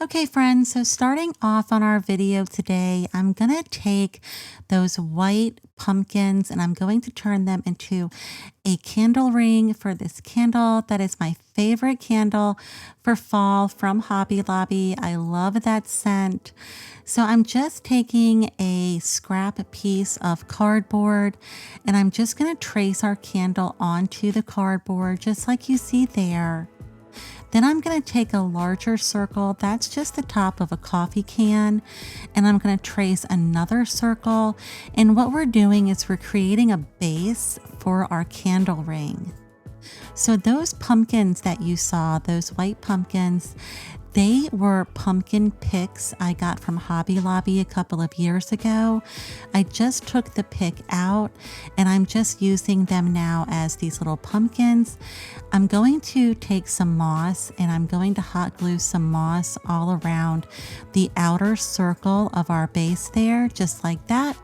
Okay, friends, so starting off on our video today, I'm going to take those white pumpkins and I'm going to turn them into a candle ring for this candle. That is my favorite candle for fall from Hobby Lobby. I love that scent. So I'm just taking a scrap piece of cardboard and I'm just going to trace our candle onto the cardboard, just like you see there. Then I'm going to take a larger circle, that's just the top of a coffee can, and I'm going to trace another circle. And what we're doing is we're creating a base for our candle ring. So those pumpkins that you saw, those white pumpkins, they were pumpkin picks I got from Hobby Lobby a couple of years ago. I just took the pick out and I'm just using them now as these little pumpkins. I'm going to take some moss and I'm going to hot glue some moss all around the outer circle of our base there, just like that.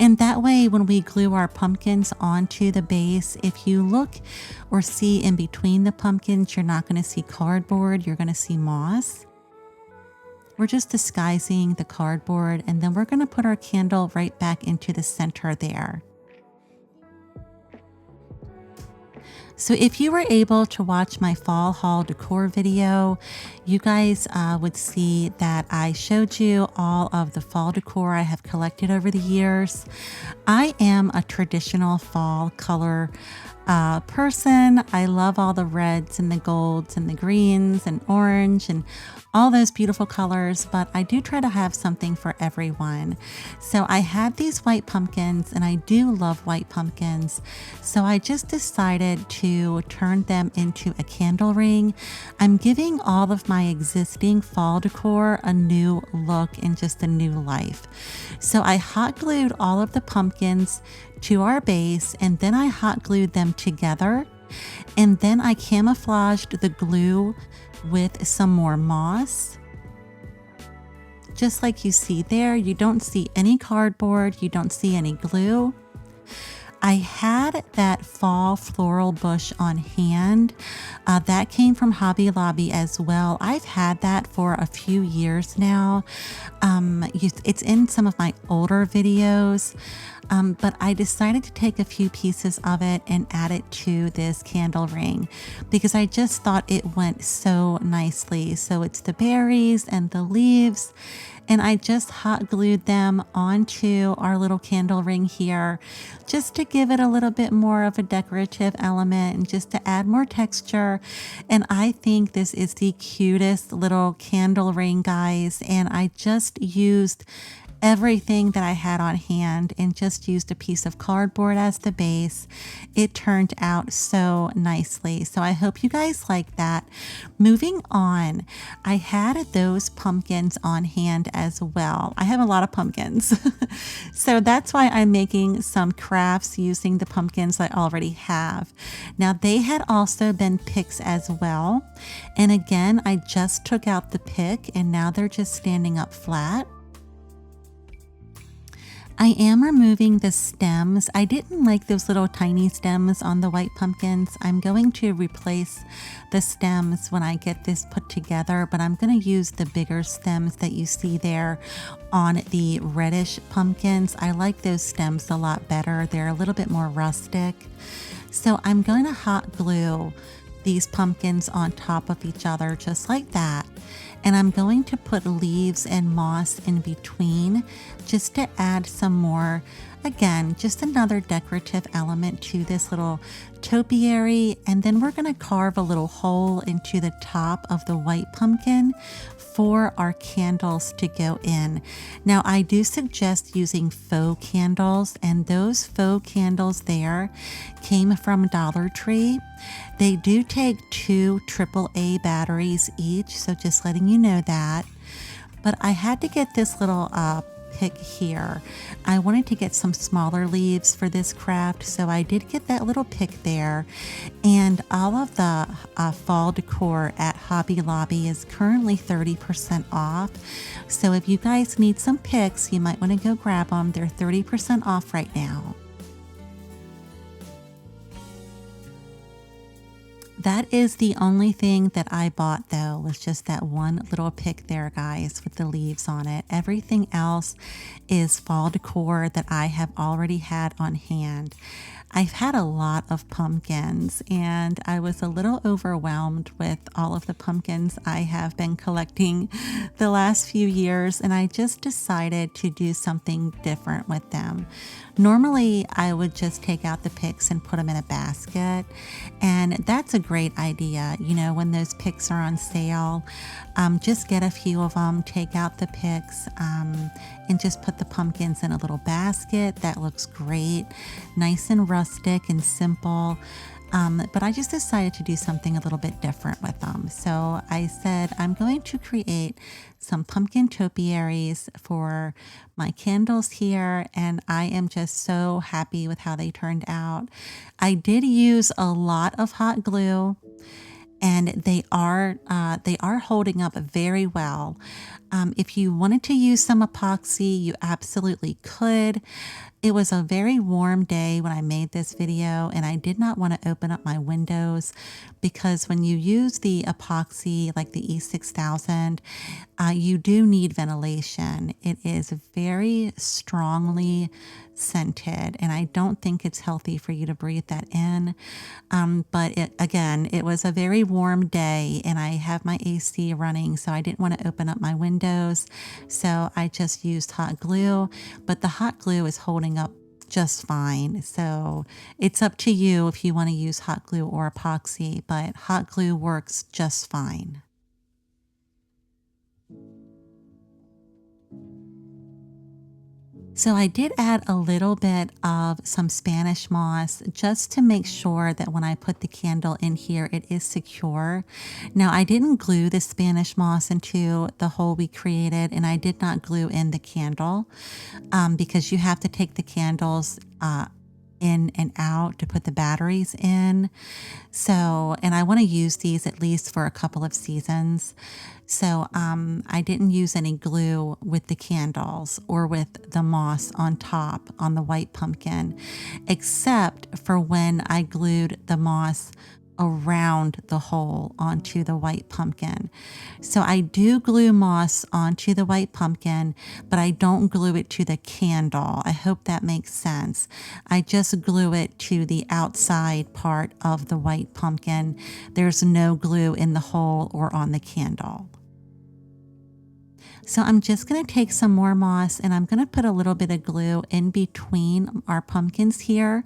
And that way, when we glue our pumpkins onto the base, if you look or see in between the pumpkins, you're not going to see cardboard, you're going to see moss. We're just disguising the cardboard, and then we're going to put our candle right back into the center there. So if you were able to watch my fall haul decor video, you guys would see that I showed you all of the fall decor I have collected over the years. I am a traditional fall color person. I love all the reds and the golds and the greens and orange and all those beautiful colors, but I do try to have something for everyone. So I had these white pumpkins and I do love white pumpkins. So I just decided to turn them into a candle ring. I'm giving all of my existing fall decor a new look and just a new life. So I hot glued all of the pumpkins to our base and then I hot glued them together and then I camouflaged the glue with some more moss. Just like you see there, you don't see any cardboard, you don't see any glue. I had that fall floral bush on hand. That came from Hobby Lobby as well. I've had that for a few years now. It's in some of my older videos, but I decided to take a few pieces of it and add it to this candle ring because I just thought it went so nicely. So it's the berries and the leaves, and I just hot glued them onto our little candle ring here just to give it a little bit more of a decorative element and just to add more texture. And I think this is the cutest little candle ring, guys. And I just used everything that I had on hand and just used a piece of cardboard as the base. It turned out so nicely. So I hope you guys like that. Moving on, I had those pumpkins on hand as well. I have a lot of pumpkins. So that's why I'm making some crafts using the pumpkins I already have. Now they had also been picks as well. And again, I just took out the pick and now they're just standing up flat. I am removing the stems. I didn't like those little tiny stems on the white pumpkins. I'm going to replace the stems when I get this put together, but I'm going to use the bigger stems that you see there on the reddish pumpkins. I like those stems a lot better. They're a little bit more rustic. So I'm going to hot glue these pumpkins on top of each other just like that. And I'm going to put leaves and moss in between just to add some more, again, just another decorative element to this little topiary. And then we're going to carve a little hole into the top of the white pumpkin for our candles to go in. Now I do suggest using faux candles, and those faux candles there came from Dollar Tree. They do take 2 AAA batteries each, so just letting you know that. But I had to get this little pick here. I wanted to get some smaller leaves for this craft, so I did get that little pick there. And all of the fall decor at Hobby Lobby is currently 30% off. So if you guys need some picks, you might want to go grab them. They're 30% off right now. That is the only thing that I bought though, was just that one little pick there, guys, with the leaves on it. Everything else is fall decor that I have already had on hand. I've had a lot of pumpkins and I was a little overwhelmed with all of the pumpkins I have been collecting the last few years, and I just decided to do something different with them. Normally, I would just take out the picks and put them in a basket, and that's a great idea. You know, when those picks are on sale, just get a few of them, take out the picks, and just put the pumpkins in a little basket. That looks great, nice and rustic and simple. But I just decided to do something a little bit different with them. So I said, I'm going to create some pumpkin topiaries for my candles here, and I am just so happy with how they turned out. I did use a lot of hot glue, and they are holding up very well. If you wanted to use some epoxy, you absolutely could. It was a very warm day when I made this video, and I did not want to open up my windows because when you use the epoxy like the E6000, you do need ventilation. It is very strongly scented, and I don't think it's healthy for you to breathe that in. But again, it was a very warm day and I have my AC running, so I didn't want to open up my windows. So I just used hot glue, but the hot glue is holding up just fine. So it's up to you if you want to use hot glue or epoxy, but hot glue works just fine. So I did add a little bit of some Spanish moss just to make sure that when I put the candle in here, it is secure. Now I didn't glue the Spanish moss into the hole we created, and I did not glue in the candle because you have to take the candles in and out to put the batteries in. So, and I want to use these at least for a couple of seasons. So I didn't use any glue with the candles or with the moss on top on the white pumpkin, except for when I glued the moss around the hole onto the white pumpkin. So I do glue moss onto the white pumpkin, but I don't glue it to the candle. I hope that makes sense. I just glue it to the outside part of the white pumpkin. There's no glue in the hole or on the candle. So I'm just going to take some more moss and I'm going to put a little bit of glue in between our pumpkins here.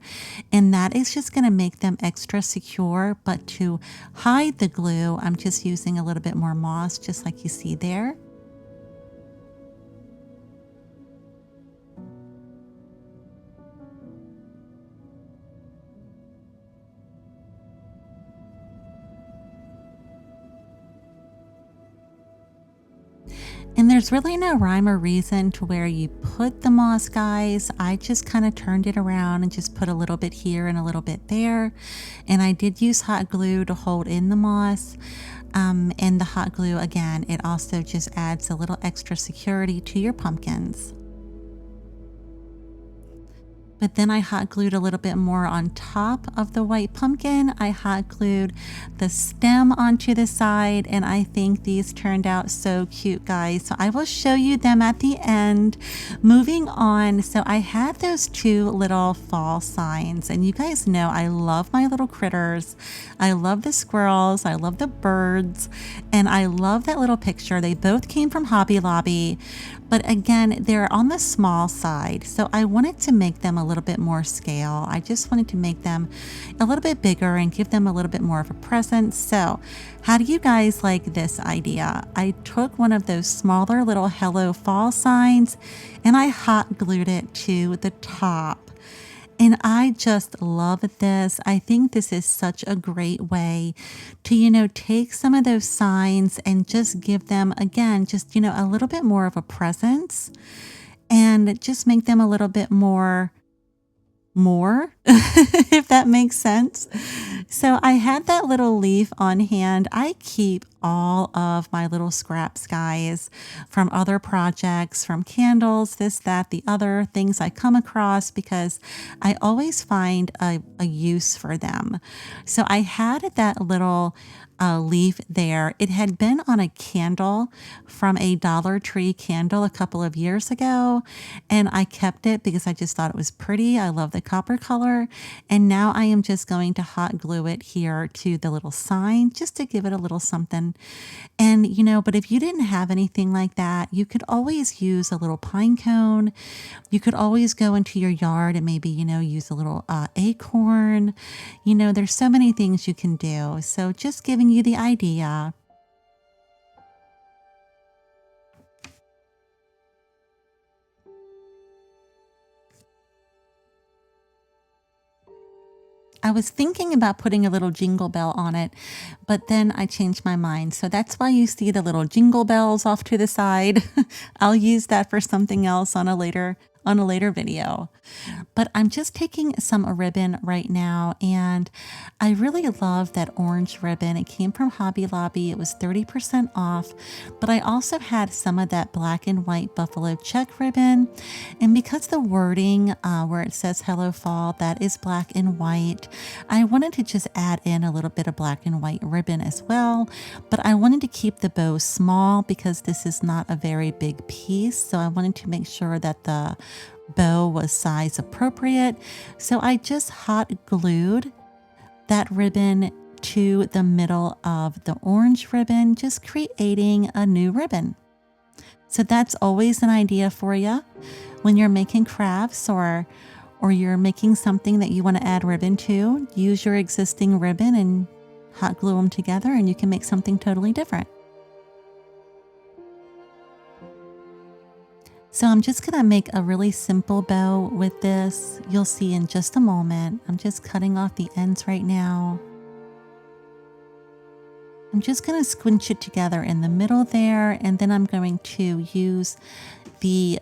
And that is just going to make them extra secure. But to hide the glue, I'm just using a little bit more moss, just like you see there. And there's really no rhyme or reason to where you put the moss, guys. I just kind of turned it around and just put a little bit here and a little bit there. And I did use hot glue to hold in the moss. And the hot glue, again, it also just adds a little extra security to your pumpkins. But then I hot glued a little bit more on top of the white pumpkin. I hot glued the stem onto the side, and I think these turned out so cute, guys. So I will show you them at the end. Moving on, so I had those two little fall signs, and you guys know I love my little critters. I love the squirrels, I love the birds, and I love that little picture. They both came from Hobby Lobby. But again, they're on the small side, so I wanted to make them a little bit more scale. I just wanted to make them a little bit bigger and give them a little bit more of a presence. So how do you guys like this idea? I took one of those smaller little Hello Fall signs and I hot glued it to the top. And I just love this. I think this is such a great way to, take some of those signs and just give them, again, just, a little bit more of a presence and just make them a little bit more, if that makes sense. So I had that little leaf on hand. I keep all of my little scraps, guys, from other projects, from candles, this, that, the other things I come across, because I always find a use for them. So I had that little leaf there. It had been on a candle from a Dollar Tree candle a couple of years ago, and I kept it because I just thought it was pretty. I love the copper color, and now I am just going to hot glue it here to the little sign just to give it a little something. And but if you didn't have anything like that, you could always use a little pine cone. You could always go into your yard and maybe use a little acorn. There's so many things you can do. So just giving you the idea. I was thinking about putting a little jingle bell on it, but then I changed my mind. So that's why you see the little jingle bells off to the side. I'll use that for something else on a later video. But I'm just taking some ribbon right now, and I really love that orange ribbon. It came from Hobby Lobby. It was 30% off, but I also had some of that black and white buffalo check ribbon. And because the wording where it says Hello Fall, that is black and white, I wanted to just add in a little bit of black and white ribbon as well. But I wanted to keep the bow small because this is not a very big piece. So I wanted to make sure that the bow was size appropriate. So I just hot glued that ribbon to the middle of the orange ribbon, just creating a new ribbon. So that's always an idea for you when you're making crafts or you're making something that you want to add ribbon to. Use your existing ribbon and hot glue them together, and you can make something totally different. So I'm just going to make a really simple bow with this. You'll see in just a moment. I'm just cutting off the ends right now. I'm just going to squinch it together in the middle there, and then I'm going to use the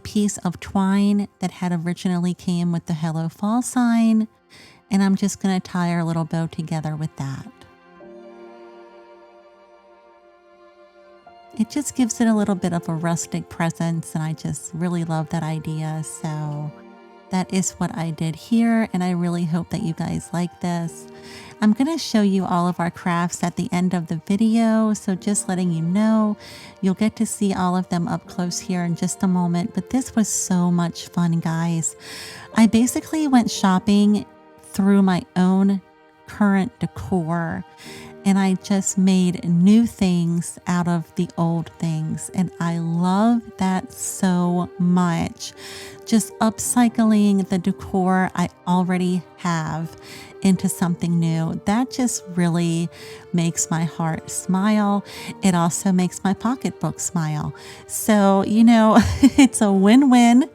piece of twine that had originally came with the Hello Fall sign, and I'm just going to tie our little bow together with that. It just gives it a little bit of a rustic presence, and I just really love that idea. So that is what I did here, and I really hope that you guys like this. I'm going to show you all of our crafts at the end of the video, so just letting you know, you'll get to see all of them up close here in just a moment. But this was so much fun, guys. I basically went shopping through my own current decor, and I just made new things out of the old things. And I love that so much. Just upcycling the decor I already have into something new. That just really makes my heart smile. It also makes my pocketbook smile. So, it's a win-win,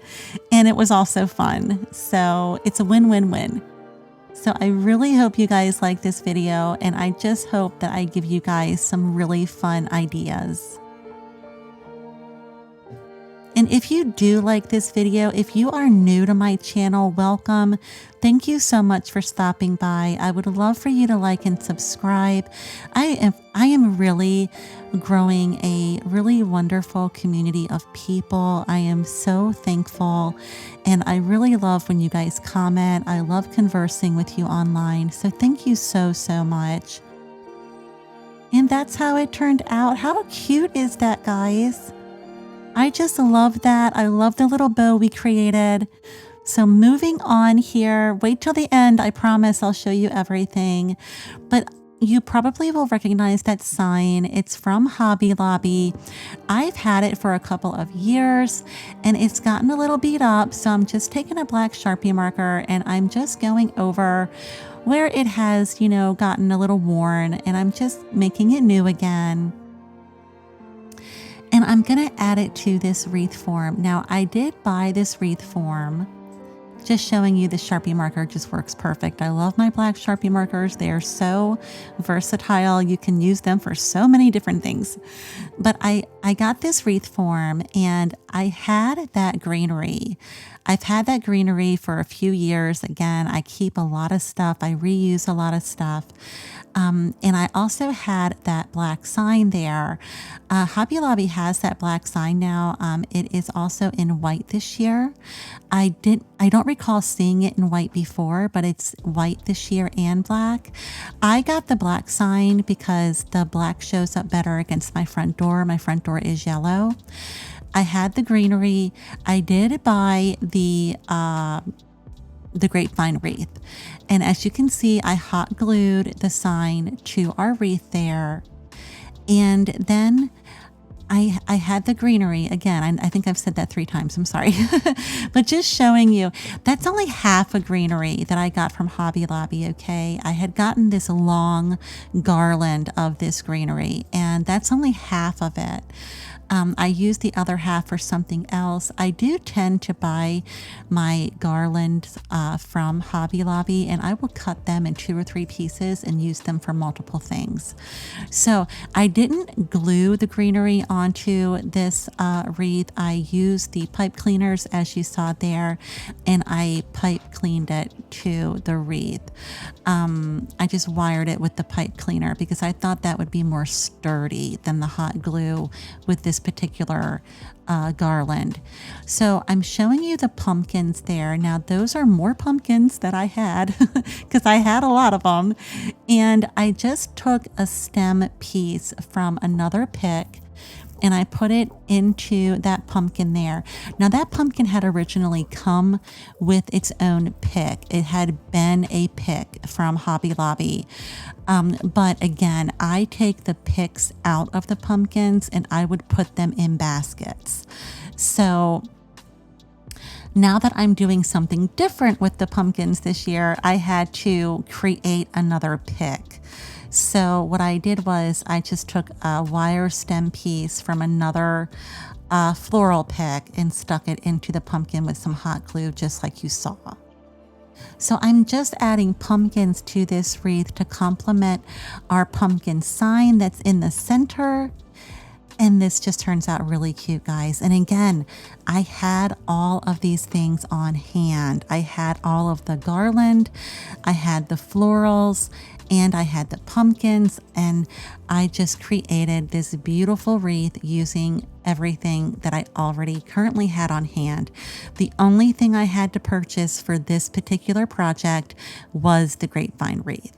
and it was also fun. So it's a win-win-win. So I really hope you guys like this video, and I just hope that I give you guys some really fun ideas. And if you do like this video, if you are new to my channel, welcome. Thank you so much for stopping by. I would love for you to like and subscribe. I am really growing a really wonderful community of people. I am so thankful, and I really love when you guys comment. I love conversing with you online. So thank you so, so much. And that's how it turned out. How cute is that, guys? I just love that. I love the little bow we created. So moving on here, wait till the end. I promise I'll show you everything. But you probably will recognize that sign. It's from Hobby Lobby. I've had it for a couple of years, and it's gotten a little beat up. So I'm just taking a black Sharpie marker, and I'm just going over where it has, gotten a little worn, and I'm just making it new again. And I'm going to add it to this wreath form. Now, I did buy this wreath form. Just showing you the Sharpie marker just works perfect. I love my black Sharpie markers. They are so versatile. You can use them for so many different things. But I I got this wreath form and I had that greenery. I've had that greenery for a few years. Again, I keep a lot of stuff. I reuse a lot of stuff. And I also had that black sign there. Hobby Lobby has that black sign now. It is also in white this year. I don't recall seeing it in white before, but it's white this year and black. I got the black sign because the black shows up better against my front door. My front door is yellow. I had the greenery. I did buy the grapevine wreath. And as you can see, I hot glued the sign to our wreath there. And then I had the greenery again. I think I've said that 3 times. I'm sorry, but just showing you that's only half a greenery that I got from Hobby Lobby. Okay. I had gotten this long garland of this greenery and that's only half of it. I use the other half for something else. I do tend to buy my garlands from Hobby Lobby and I will cut them in 2 or 3 pieces and use them for multiple things. So I didn't glue the greenery onto this wreath. I used the pipe cleaners as you saw there and I pipe cleaned it to the wreath. I just wired it with the pipe cleaner because I thought that would be more sturdy than the hot glue with this particular garland. So I'm showing you the pumpkins there. Now those are more pumpkins that I had because I had a lot of them. And I just took a stem piece from another pick and I put it into that pumpkin there. Now that pumpkin had originally come with its own pick. It had been a pick from Hobby Lobby. But again, I take the picks out of the pumpkins and I would put them in baskets. So now that I'm doing something different with the pumpkins this year, I had to create another pick. So what I did was I just took a wire stem piece from another floral pick and stuck it into the pumpkin with some hot glue, just like you saw. So I'm just adding pumpkins to this wreath to complement our pumpkin sign that's in the center. And this just turns out really cute, guys. And again, I had all of these things on hand. I had all of the garland, I had the florals, and I had the pumpkins, and I just created this beautiful wreath using everything that I already currently had on hand. The only thing I had to purchase for this particular project was the grapevine wreath.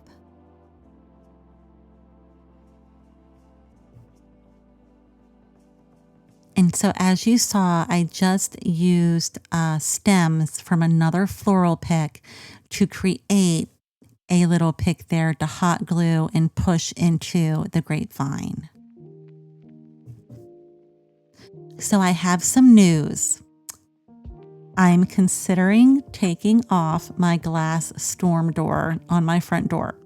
And so as you saw, I just used stems from another floral pick to create a little pick there to hot glue and push into the grapevine. So I have some news. I'm considering taking off my glass storm door on my front door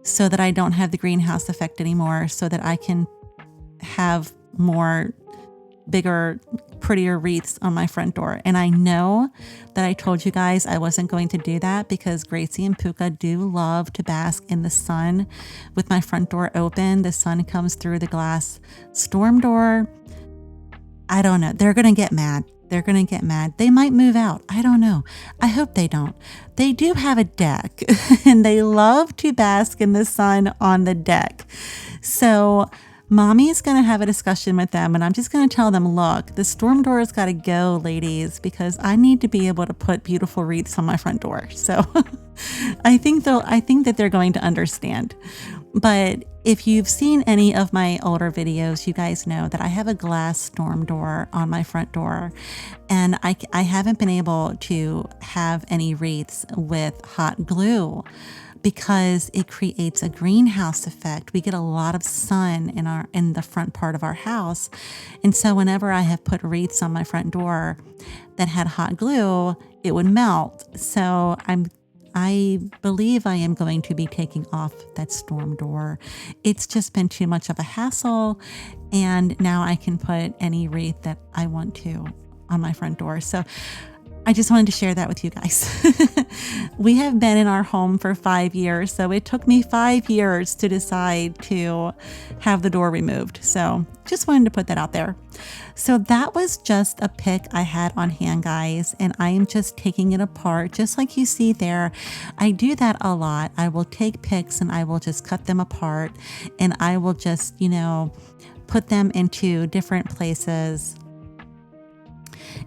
so that I don't have the greenhouse effect anymore, so that I can have more bigger, prettier wreaths on my front door. And I know that I told you guys I wasn't going to do that because Gracie and Puka do love to bask in the sun with my front door open. The sun comes through the glass storm door. I don't know. They're going to get mad. They're going to get mad. They might move out. I don't know. I hope they don't. They do have a deck and they love to bask in the sun on the deck. So Mommy's going to have a discussion with them and I'm just going to tell them, look, the storm door has got to go, ladies, because I need to be able to put beautiful wreaths on my front door. So I think that they're going to understand. But if you've seen any of my older videos, you guys know that I have a glass storm door on my front door, and I haven't been able to have any wreaths with hot glue because it creates a greenhouse effect. We get a lot of sun in the front part of our house. And so whenever I have put wreaths on my front door that had hot glue, it would melt. So I believe I am going to be taking off that storm door. It's just been too much of a hassle, and now I can put any wreath that I want to on my front door. So I just wanted to share that with you guys. We have been in our home for 5 years, so it took me 5 years to decide to have the door removed. So just wanted to put that out there. So that was just a pick I had on hand, guys, and I am just taking it apart just like you see there. I do that a lot. I will take picks and I will just cut them apart, and I will just, put them into different places.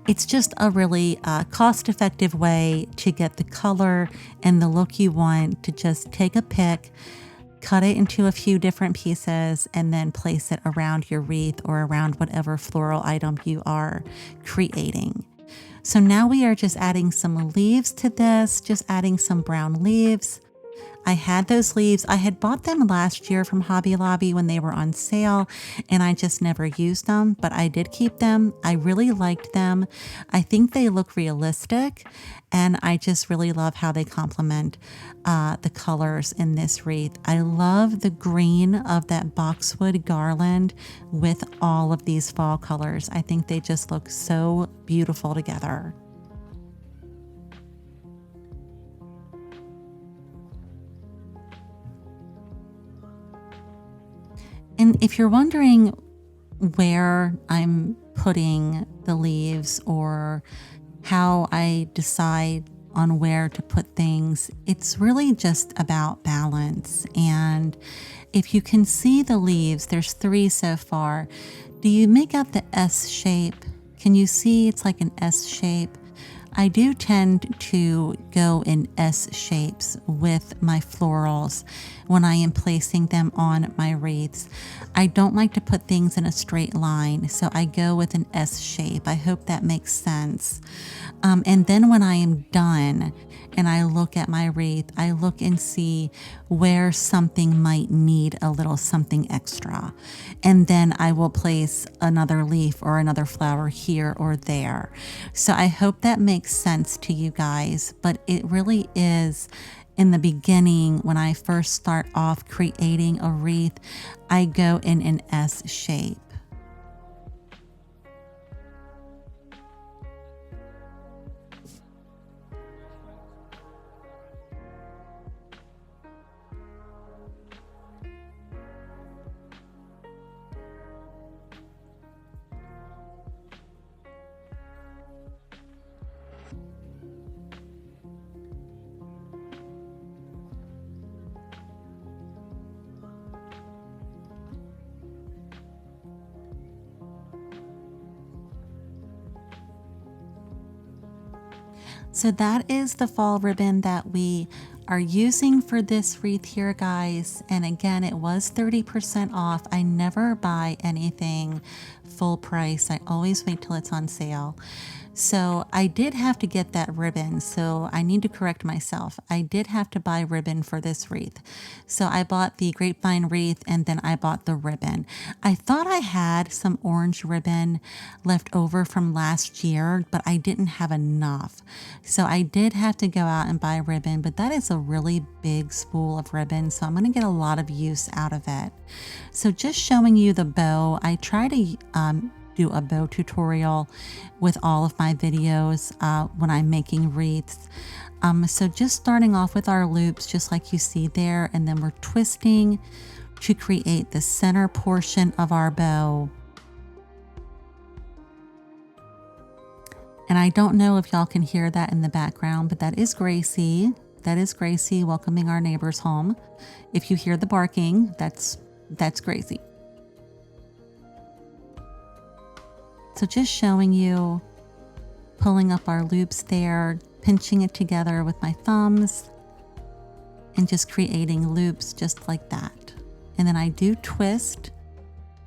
It's just a really cost-effective way to get the color and the look you want, to just take a pick, cut it into a few different pieces, and then place it around your wreath or around whatever floral item you are creating. So now we are just adding some leaves to this, just adding some brown leaves. I had those leaves. I had bought them last year from Hobby Lobby when they were on sale, and I just never used them, but I did keep them. I really liked them. I think they look realistic, and I just really love how they complement the colors in this wreath. I love the green of that boxwood garland with all of these fall colors. I think they just look so beautiful together. And if you're wondering where I'm putting the leaves or how I decide on where to put things, it's really just about balance. And if you can see the leaves, there's 3 so far. Do you make out the S shape? Can you see it's like an S shape? I do tend to go in S shapes with my florals when I am placing them on my wreaths. I don't like to put things in a straight line, so I go with an S shape. I hope that makes sense. And then when I am done and I look at my wreath, I look and see where something might need a little something extra. And then I will place another leaf or another flower here or there. So I hope that makes sense to you guys, but it really is. In the beginning, when I first start off creating a wreath, I go in an S shape. So that is the fall ribbon that we are using for this wreath here, guys. And again, it was 30% off. I never buy anything full price. I always wait till it's on sale. So I did have to get that ribbon. So I need to correct myself. I did have to buy ribbon for this wreath. So I bought the grapevine wreath and then I bought the ribbon. I thought I had some orange ribbon left over from last year, but I didn't have enough. So I did have to go out and buy ribbon, but that is a really big spool of ribbon. So I'm going to get a lot of use out of it. So just showing you the bow, I try to do a bow tutorial with all of my videos when I'm making wreaths. So just starting off with our loops, just like you see there, and then we're twisting to create the center portion of our bow. And I don't know if y'all can hear that in the background, but that is Gracie. That is Gracie welcoming our neighbors home. If you hear the barking, that's Gracie. So just showing you, pulling up our loops there, pinching it together with my thumbs, and just creating loops just like that. And then I do twist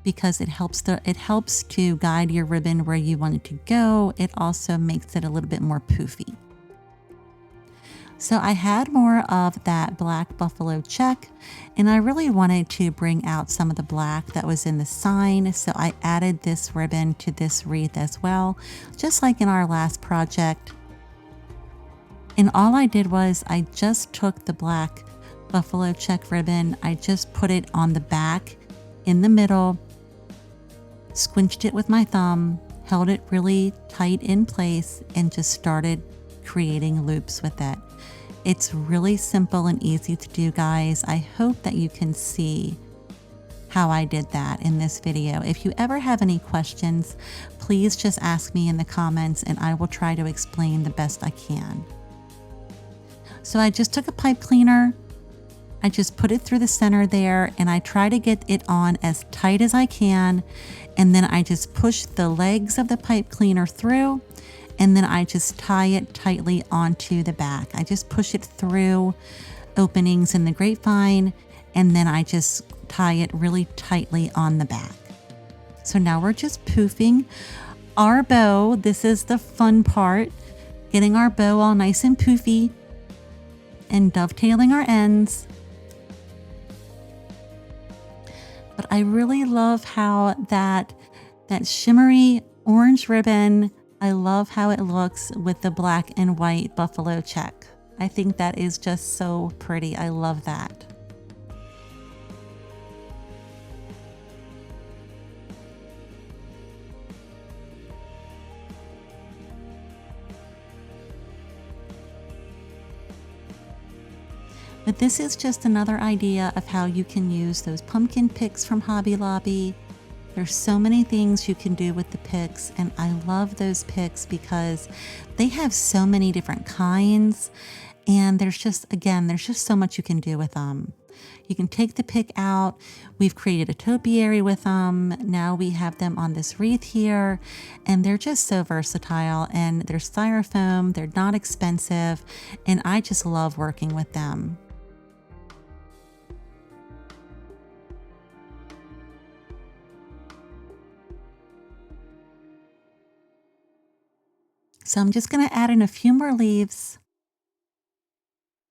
because it helps to guide your ribbon where you want it to go. It also makes it a little bit more poofy. So I had more of that black buffalo check, and I really wanted to bring out some of the black that was in the sign. So I added this ribbon to this wreath as well, just like in our last project. And all I did was I just took the black buffalo check ribbon, I just put it on the back in the middle, squinched it with my thumb, held it really tight in place, and just started creating loops with it. It's really simple and easy to do, guys. I hope that you can see how I did that in this video. If you ever have any questions, please just ask me in the comments and I will try to explain the best I can. So I just took a pipe cleaner, I just put it through the center there, and I try to get it on as tight as I can, and then I just push the legs of the pipe cleaner through, and then I just tie it tightly onto the back. I just push it through openings in the grapevine, and then I just tie it really tightly on the back. So now we're just poofing our bow. This is the fun part, getting our bow all nice and poofy and dovetailing our ends. But I really love how that shimmery orange ribbon, I love how it looks with the black and white buffalo check. I think that is just so pretty. I love that. But this is just another idea of how you can use those pumpkin picks from Hobby Lobby. There's so many things you can do with the picks, and I love those picks because they have so many different kinds, and there's just so much you can do with them. You can take the pick out. We've created a topiary with them. Now we have them on this wreath here, and they're just so versatile, and they're styrofoam, they're not expensive, and I just love working with them. So I'm just going to add in a few more leaves.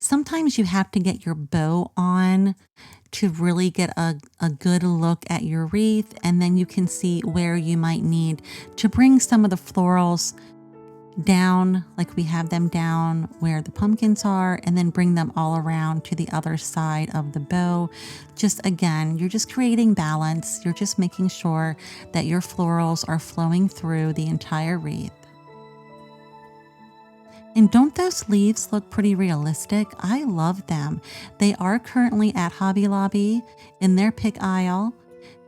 Sometimes you have to get your bow on to really get a good look at your wreath, and then you can see where you might need to bring some of the florals down, like we have them down where the pumpkins are, and then bring them all around to the other side of the bow. Just again, you're just creating balance. You're just making sure that your florals are flowing through the entire wreath. And don't those leaves look pretty realistic? I love them. They are currently at Hobby Lobby in their pick aisle,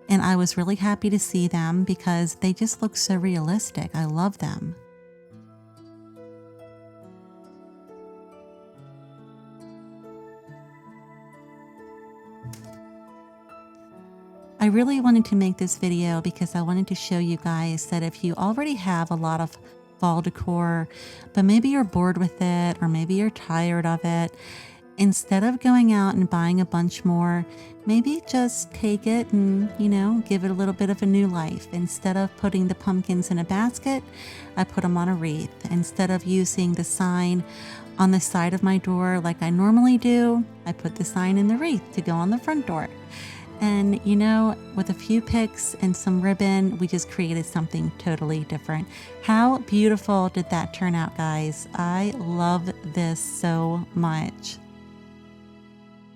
and I was really happy to see them because they just look so realistic. I love them. I really wanted to make this video because I wanted to show you guys that if you already have a lot of fall decor, but maybe you're bored with it, or maybe you're tired of it, instead of going out and buying a bunch more, maybe just take it and, give it a little bit of a new life. Instead of putting the pumpkins in a basket, I put them on a wreath. Instead of using the sign on the side of my door like I normally do, I put the sign in the wreath to go on the front door. And with a few picks and some ribbon, we just created something totally different. How beautiful did that turn out, guys? I love this so much.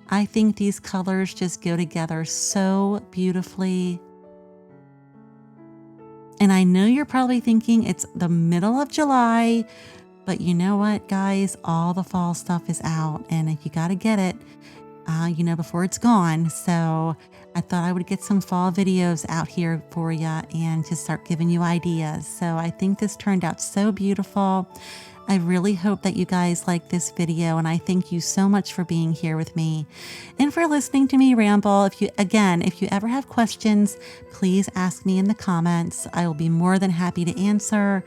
I think these colors just go together so beautifully. And I know you're probably thinking it's the middle of July, but you know what, guys? All the fall stuff is out, and you got to get it, before it's gone. So I thought I would get some fall videos out here for you and just start giving you ideas. So I think this turned out so beautiful. I really hope that you guys like this video, and I thank you so much for being here with me and for listening to me ramble. If you ever have questions, please ask me in the comments. I will be more than happy to answer.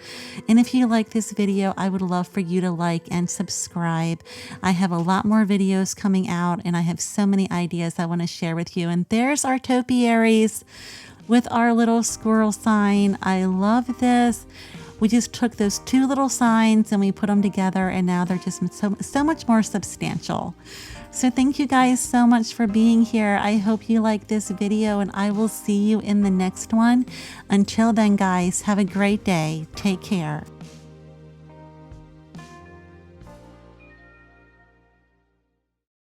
And if you like this video, I would love for you to like and subscribe. I have a lot more videos coming out, and I have so many ideas I want to share with you. And there's our topiaries with our little squirrel sign. I love this. We just took those two little signs and we put them together, and now they're just so much more substantial. So thank you guys so much for being here. I hope you like this video, and I will see you in the next one. Until then, guys, have a great day. Take care.